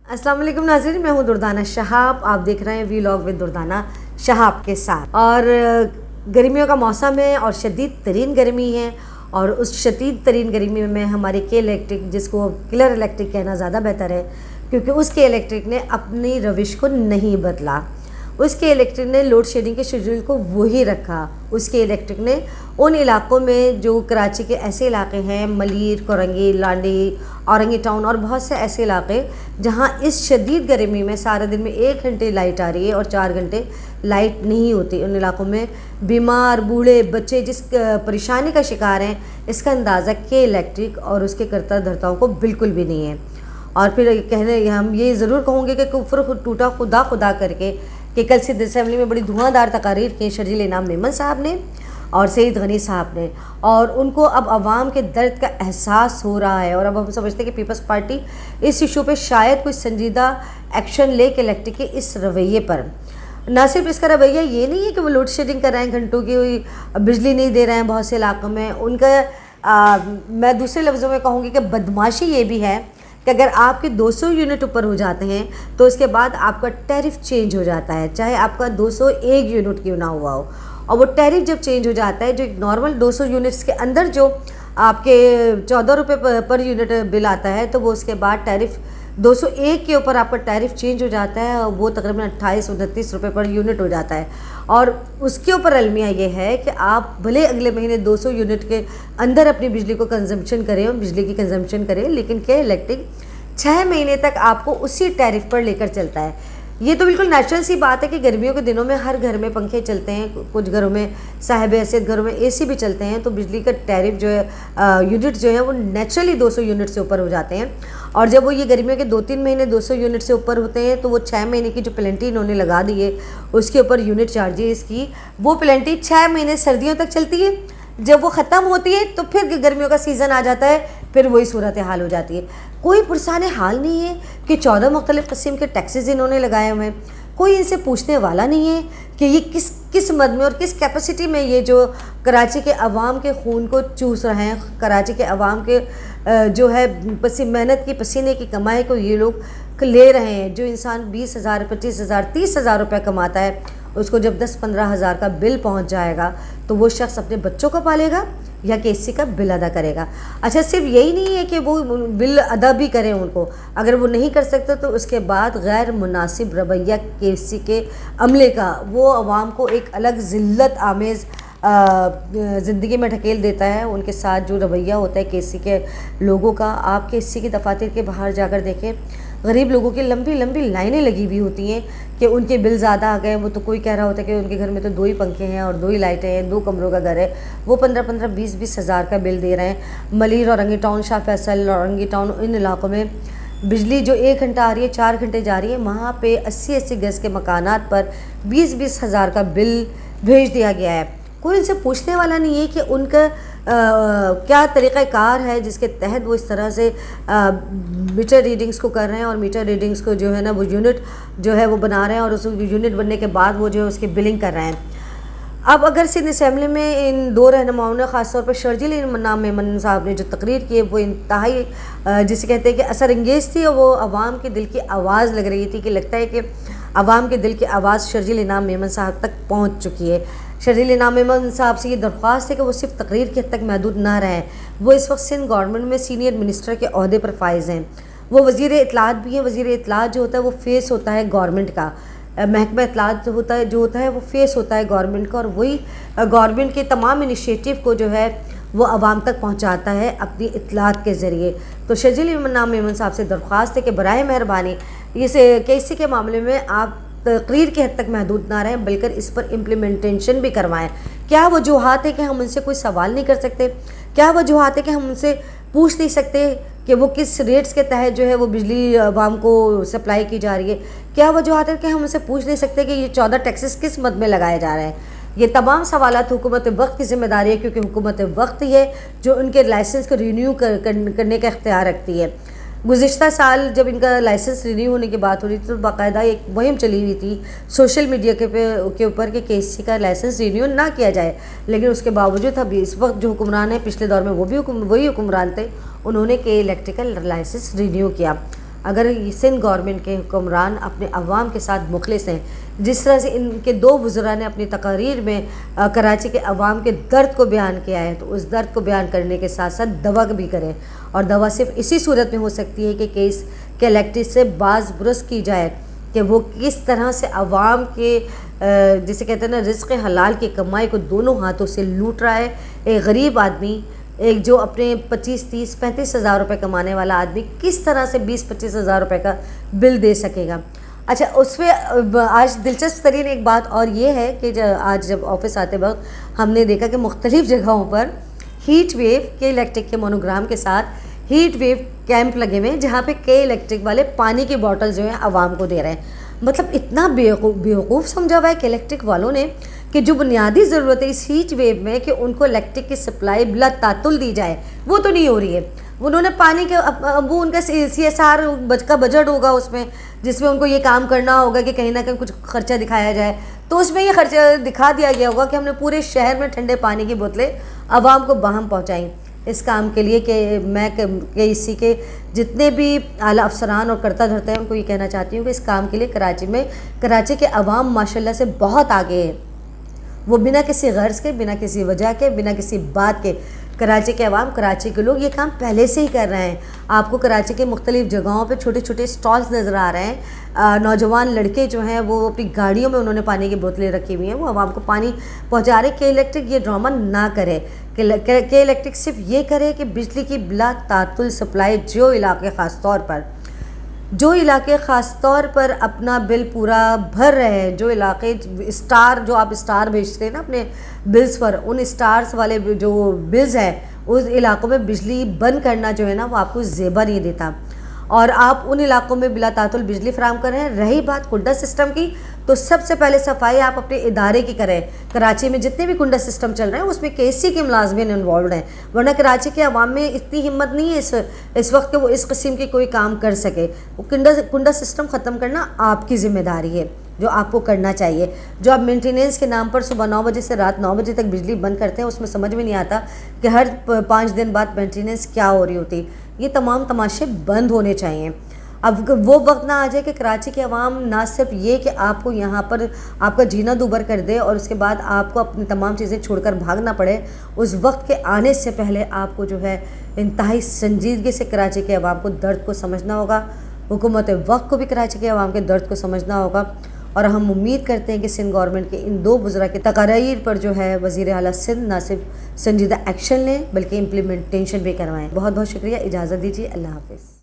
अस्सलाम वालेकुम नाज़रीन, मैं हूँ दुर्दाना शहाब। आप देख रहे हैं वीलॉग विद दुर्दाना शहाब के साथ। और गर्मियों का मौसम है और शदीद तरीन गर्मी है, और उस शदीद तरीन गर्मी में हमारे के इलेक्ट्रिक, जिसको किलर इलेक्ट्रिक कहना ज़्यादा बेहतर है, क्योंकि उसके इलेक्ट्रिक ने अपनी रविश को नहीं बदला। उसके इलेक्ट्रिक ने लोड शेडिंग के शेड्यूल को वही रखा। उसके इलेक्ट्रिक ने उन इलाकों में, जो कराची के ऐसे इलाके हैं, मलीर, कोरंगी, लांडी, औरंगी टाउन और बहुत से ऐसे इलाके जहां इस शदीद गर्मी में सारे दिन में 1 घंटे लाइट आ रही है और 4 घंटे लाइट नहीं होती, उन इलाकों में बीमार, बूढ़े, बच्चे जिस परेशानी का शिकार हैं, इसका अंदाज़ा के इलेक्ट्रिक और उसके कर्ता धर्ताओं को बिल्कुल भी नहीं है। और फिर कहने हम ये ज़रूर कहूँगे कि कुफ्र टूटा खुदा करके कि कल सिद्ध असम्बली में बड़ी धुआंधार तकारीर की शर्जील इनाम मेमन साहब ने और सईद गनी साहब ने, और उनको अब आवाम के दर्द का एहसास हो रहा है। और अब हम समझते हैं कि पीपल्स पार्टी इस इशू पे शायद कोई संजीदा एक्शन ले के इलेक्ट्रिक के इस रवैये पर। ना सिर्फ इसका रवैया ये नहीं है कि वो लोड शेडिंग कर रहे हैं, घंटों की बिजली नहीं दे रहे हैं बहुत से इलाकों में, उनका मैं दूसरे लफ्ज़ों में कहूँगी कि बदमाशी ये भी है कि अगर आपके 200 यूनिट ऊपर हो जाते हैं तो उसके बाद आपका टैरिफ चेंज हो जाता है, चाहे आपका 201 यूनिट क्यों ना हुआ हो। और वो टैरिफ जब चेंज हो जाता है, जो नॉर्मल 200 यूनिट्स के अंदर जो आपके 14 रुपये पर यूनिट बिल आता है, तो वो उसके बाद टैरिफ 201 के ऊपर आपका टैरिफ चेंज हो जाता है, और वो तकरीबन 28-29 रुपये पर यूनिट हो जाता है। और उसके ऊपर अलमिया ये है कि आप भले अगले महीने 200 यूनिट के अंदर अपनी बिजली को कंजम्पशन करें और बिजली की कंजम्पशन करें, लेकिन के इलेक्ट्रिक 6 महीने तक आपको उसी टैरिफ पर लेकर चलता है। ये तो बिल्कुल नेचुरल सी बात है कि गर्मियों के दिनों में हर घर में पंखे चलते हैं, कुछ घरों में साहिब हैसियत घरों में एसी भी चलते हैं, तो बिजली का टैरिफ जो है, यूनिट जो है वो नेचुरली 200 यूनिट से ऊपर हो जाते हैं। और जब वो ये गर्मियों के 2-3 महीने 200 यूनिट से ऊपर होते हैं, तो वो 6 महीने की जो पेनल्टी इन्होंने लगा दी है उसके ऊपर यूनिट चार्जेस की, वो पेनल्टी 6 महीने सर्दियों तक चलती है। जब वो ख़त्म होती है तो फिर गर्मियों का सीज़न आ जाता है, फिर वही सूरत हाल हो जाती है। कोई पुरसाने हाल नहीं है कि 14 मुख्तलिफ़ किस्म के टैक्सेस इन्होंने लगाए हुए हैं। कोई इनसे पूछने वाला नहीं है कि ये किस मद में और किस कैपेसिटी में ये जो कराची के अवाम के खून को चूस रहे हैं, कराची के अवाम के जो है मेहनत की पसीने की कमाई को ये लोग ले रहे हैं। जो इंसान 20,000, 25,000, 30,000 रुपये कमाता है, उसको जब 10-15 हज़ार का बिल पहुंच जाएगा तो वो शख्स अपने बच्चों को पालेगा या केसी का बिल अदा करेगा। अच्छा, सिर्फ यही नहीं है कि वो बिल अदा भी करें उनको, अगर वो नहीं कर सकते तो उसके बाद गैर मुनासिब रवैया केसी के अमले का वो अवाम को एक अलग ज़िल्लत आमेज़ ज़िंदगी में ढकेल देता है। उनके साथ जो रवैया होता है केसी के लोगों का, आप केसी की दफातर के बाहर जाकर देखें, गरीब लोगों की लंबी लंबी लाइनें लगी हुई होती हैं कि उनके बिल ज़्यादा आ गए। वो तो कोई कह रहा होता है कि उनके घर में तो 2 ही पंखे हैं और 2 ही लाइटें हैं, 2 कमरों का घर है, वो 15-15, 20-20 हज़ार का बिल दे रहे हैं। मलीर, औरंगी टाउन, शाह फैसल, औरंगी टाउन, इन इलाकों में बिजली जो 1 घंटा आ रही है 4 घंटे जा रही है, वहाँ पे 80-80 गज़ के मकानात पर 20-20 हज़ार का बिल भेज दिया गया है। कोई इनसे पूछने वाला नहीं है कि उनका क्या तरीक़ाकार है जिसके तहत वो इस तरह से मीटर रीडिंग्स को कर रहे हैं, और मीटर रीडिंग्स को जो है ना वो यूनिट जो है वो बना रहे हैं, और उस यूनिट बनने के बाद वो जो है उसकी बिलिंग कर रहे हैं। अब अगर सिंध असम्बली में इन 2 रहनुमाओं ने, ख़ासतौर पर शर्जील इनाम मेमन साहब ने जो तकरीर की है, वो इंतहाई जिसे कहते हैं कि असर अंगेज़ थी, और वो आवाम के दिल की आवाज़ लग रही थी कि लगता है कि आवाम के दिल की आवाज़ शर्जील इनाम मेमन साहब तक पहुँच चुकी है। शर्जील इनाम मेमन साहब से ये दरख्वास्त है कि वो सिर्फ तकरीर के हद तक महदूद ना रहें। वो इस वक्त सिंध गवर्नमेंट में सीनियर मिनिस्टर के अहदे पर फाइज हैं, वो वज़ीर इत्तलात भी हैं। वज़ीर इत्तलात जो होता है वो फेस होता है गवर्नमेंट का, महकमा इत्तलात जो होता है वो फेस होता है गवर्नमेंट का, और वही गवर्नमेंट के तमाम इनिशिएटिव को जो है वो आवाम तक पहुँचाता है अपनी इत्तलात के ज़रिए। तो शर्जील इनाम मेमन साहब से दरख्वास्त है कि बराए मेहरबानी इस केसी के मामले में आप तकरीर के हद तक महदूद ना रहें, बल्कि इस पर इम्प्लीमेंटेशन भी करवाएं। क्या वजूहात है कि हम उनसे कोई सवाल नहीं कर सकते? क्या वजूहात है कि हम उनसे पूछ नहीं सकते कि वो किस रेट्स के तहत जो है वो बिजली आवाम को सप्लाई की जा रही है? क्या वजूहात है कि हम उनसे पूछ नहीं सकते कि ये 14 टैक्सेस किस मद में लगाए जा रहे हैं? ये तमाम सवालात हुकूमत वक्त की ज़िम्मेदारी है, क्योंकि हुकूमत वक्त ही है जो उनके लाइसेंस को रीन्यू करने का इख्तियार रखती है। गुज़िश्ता साल जब इनका लाइसेंस रिन्यू होने की बात हो रही थी तो बाकायदा एक मुहिम चली हुई थी सोशल मीडिया के ऊपर कि केसी का लाइसेंस रिन्यू ना किया जाए, लेकिन उसके बावजूद अभी इस वक्त जो हुक्मरान है, पिछले दौर में वो भी वही हुक्मरान थे, उन्होंने के इलेक्ट्रिकल लाइसेंस रिन्यू किया। اگر سندھ گورنمنٹ کے حکمران اپنے عوام کے ساتھ مخلص ہیں، جس طرح سے ان کے دو وزراء نے اپنی تقاریر میں کراچی کے عوام کے درد کو بیان کیا ہے، تو اس درد کو بیان کرنے کے ساتھ ساتھ دوا بھی کریں، اور دوا صرف اسی صورت میں ہو سکتی ہے کہ کیس کے الیکٹڈ سے باز برس کی جائے کہ وہ کس طرح سے عوام کے جسے کہتے ہیں نا رزق حلال کی کمائی کو دونوں ہاتھوں سے لوٹ رہا ہے۔ ایک غریب آدمی، ایک جو اپنے 25 30 35 ہزار روپے کمانے والا آدمی کس طرح سے 20 25 ہزار روپے کا بل دے سکے گا۔ اچھا، اس پہ آج دلچسپ ترین ایک بات اور یہ ہے کہ آج جب آفس آتے وقت ہم نے دیکھا کہ مختلف جگہوں پر ہیٹ ویو کے الیکٹرک کے مونوگرام کے ساتھ ہیٹ ویو کیمپ لگے ہوئے ہیں، جہاں پہ کے الیکٹرک والے پانی کی بوٹل جو ہیں عوام کو دے رہے ہیں۔ مطلب اتنا بیوقوف سمجھا ہوا ہے کہ الیکٹرک والوں نے کہ جو بنیادی ضرورت ہے اس ہیٹ ویو میں کہ ان کو الیکٹرک کی سپلائی بلا تعطل دی جائے، وہ تو نہیں ہو رہی ہے۔ انہوں نے پانی کے وہ ان کا CSR کا بجٹ ہوگا اس میں، جس میں ان کو یہ کام کرنا ہوگا کہ کہیں نہ کہیں کچھ خرچہ دکھایا جائے، تو اس میں یہ خرچہ دکھا دیا گیا ہوگا کہ ہم نے پورے شہر میں ٹھنڈے پانی کی بوتلیں عوام کو باہم پہنچائیں۔ اس کام کے لیے کہ میں اسی کے جتنے بھی اعلیٰ افسران اور کرتا دھرتا ہیں ان کو یہ کہنا چاہتی ہوں کہ اس کام کے لیے کراچی کے عوام ماشاءاللہ سے بہت آگے ہے۔ وہ بنا کسی غرض کے، بنا کسی وجہ کے، بنا کسی بات کے، کراچی کے عوام، کراچی کے لوگ یہ کام پہلے سے ہی کر رہے ہیں۔ آپ کو کراچی کے مختلف جگہوں پہ چھوٹے چھوٹے سٹالز نظر آ رہے ہیں۔ نوجوان لڑکے جو ہیں وہ اپنی گاڑیوں میں انہوں نے پانی کی بوتلیں رکھی ہوئی ہیں، وہ عوام کو پانی پہنچا رہے۔ کہ الیکٹرک یہ ڈرامہ نہ کرے، کہ الیکٹرک صرف یہ کرے کہ بجلی کی بلا تعطل سپلائی جو علاقے خاص طور پر اپنا بل پورا بھر رہے ہیں، جو علاقے جو آپ اسٹار بھیجتے ہیں نا اپنے بلز پر، ان اسٹارز والے جو بلز ہیں اس علاقوں میں بجلی بند کرنا جو ہے نا وہ آپ کو زیبا نہیں دیتا، اور آپ ان علاقوں میں بلا تعطل بجلی فراہم کر رہے ہیں۔ رہی بات کنڈا سسٹم کی، تو سب سے پہلے صفائی آپ اپنے ادارے کی کریں۔ کراچی میں جتنے بھی کنڈا سسٹم چل رہے ہیں اس میں KC کے ملازمین انوالوڈ ہیں، ورنہ کراچی کے عوام میں اتنی ہمت نہیں ہے اس وقت کہ وہ اس قسم کی کوئی کام کر سکے۔ وہ کنڈا سسٹم ختم کرنا آپ کی ذمہ داری ہے، جو آپ کو کرنا چاہیے۔ جو آپ مینٹیننس کے نام پر صبح 9 بجے سے رات 9 بجے تک بجلی بند کرتے ہیں، اس میں سمجھ میں نہیں آتا کہ ہر 5 دن بعد مینٹیننس کیا ہو رہی ہوتی۔ یہ تمام تماشے بند ہونے چاہیے۔ اب وہ وقت نہ آ جائے کہ کراچی کے عوام نہ صرف یہ کہ آپ کو یہاں پر آپ کا جینا دوبر کر دے اور اس کے بعد آپ کو اپنی تمام چیزیں چھوڑ کر بھاگنا پڑے، اس وقت کے آنے سے پہلے آپ کو جو ہے انتہائی سنجیدگی سے کراچی کے عوام کو درد کو سمجھنا ہوگا۔ حکومت وقت کو بھی کراچی کے عوام کے درد کو سمجھنا ہوگا، اور ہم امید کرتے ہیں کہ سندھ گورنمنٹ کے ان 2 وزراء کی تقاریر پر جو ہے وزیر اعلیٰ سندھ نہ صرف سنجیدہ ایکشن لیں بلکہ امپلیمنٹیشن بھی کروائیں۔ بہت بہت شکریہ، اجازت دیجیے، اللہ حافظ۔